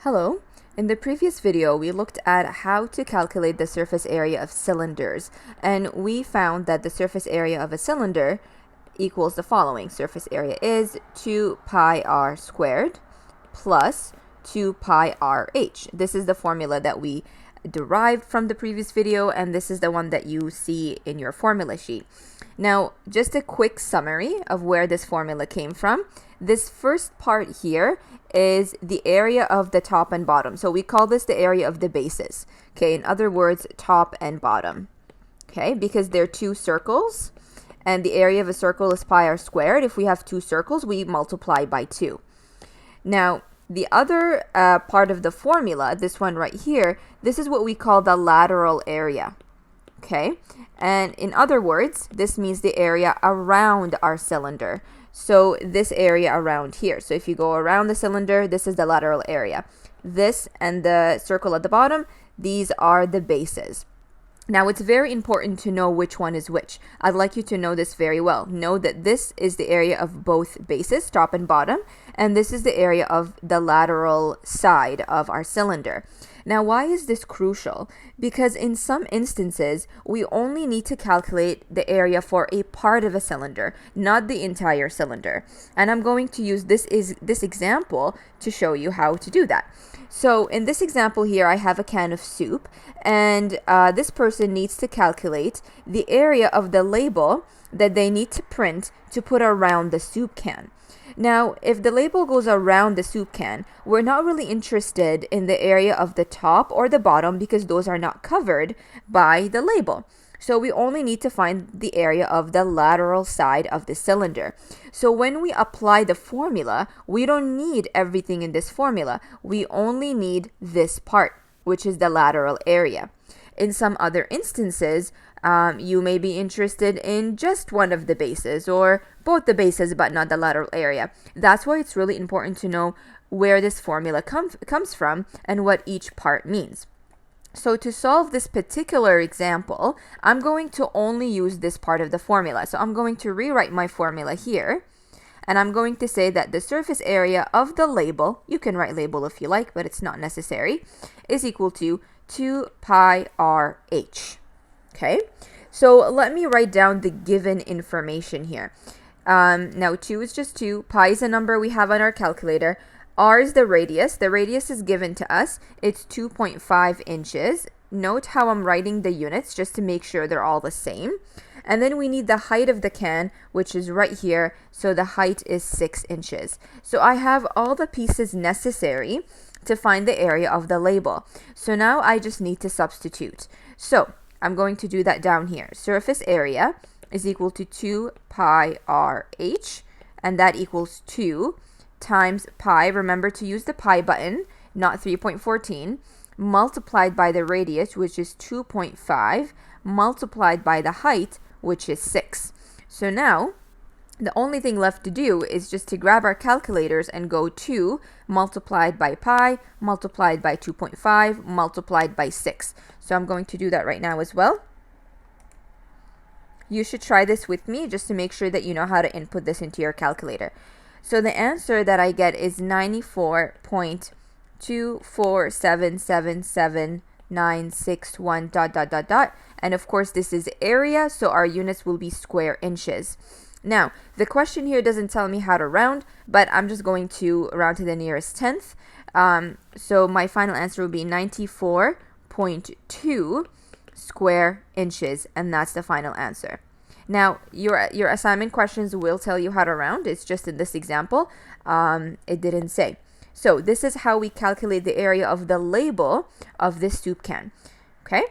Hello. In the previous video, we looked at how to calculate the surface area of cylinders, and we found that the surface area of a cylinder equals the following. Surface area is 2 pi r squared plus 2 pi r h. This is the formula that we derived from the previous video, and this is the one that you see in your formula sheet. Now, just a quick summary of where this formula came from. This first part here is the area of the top and bottom. So we call this the area of the bases. Okay, in other words, top and bottom. Okay, because they're two circles, and the area of a circle is pi r squared. If we have two circles, we multiply by 2. Now, the other part of the formula, this one right here, this is what we call the lateral area. Okay, and in other words, this means the area around our cylinder. So this area around here. So if you go around the cylinder, this is the lateral area. This and the circle at the bottom, these are the bases. Now, it's very important to know which one is which. I'd like you to know this very well. Know that this is the area of both bases, top and bottom, and this is the area of the lateral side of our cylinder. Now, why is this crucial? Because in some instances, we only need to calculate the area for a part of a cylinder, not the entire cylinder. And I'm going to use this example to show you how to do that. So in this example here, I have a can of soup, and this person needs to calculate the area of the label that they need to print to put around the soup can. Now, if the label goes around the soup can, we're not really interested in the area of the top or the bottom because those are not covered by the label. So we only need to find the area of the lateral side of the cylinder. So when we apply the formula, we don't need everything in this formula. We only need this part, which is the lateral area. In some other instances, you may be interested in just one of the bases or both the bases but not the lateral area. That's why it's really important to know where this formula comes from and what each part means. So to solve this particular example, I'm going to only use this part of the formula. So I'm going to rewrite my formula here, and I'm going to say that the surface area of the label, you can write label if you like, but it's not necessary, is equal to 2 pi r h. Okay, so let me write down the given information here. Now 2 is just 2, pi is a number we have on our calculator, r is the radius. The radius is given to us. It's 2.5 inches. Note how I'm writing the units just to make sure they're all the same. And then we need the height of the can, which is right here. So the height is 6 inches. So I have all the pieces necessary to find the area of the label. So now I just need to substitute. So I'm going to do that down here. Surface area is equal to 2 pi r h, and that equals 2 times pi, remember to use the pi button, not 3.14, multiplied by the radius, which is 2.5, multiplied by the height, which is 6. So now, the only thing left to do is just to grab our calculators and go 2 multiplied by pi, multiplied by 2.5, multiplied by 6. So I'm going to do that right now as well. You should try this with me just to make sure that you know how to input this into your calculator. So the answer that I get is 94.247777961 ... And of course, this is area, so our units will be square inches. Now, the question here doesn't tell me how to round, but I'm just going to round to the nearest tenth. So my final answer will be 94.2 square inches, and that's the final answer. Now, your assignment questions will tell you how to round. It's just in this example, it didn't say. So this is how we calculate the area of the label of this soup can. Okay?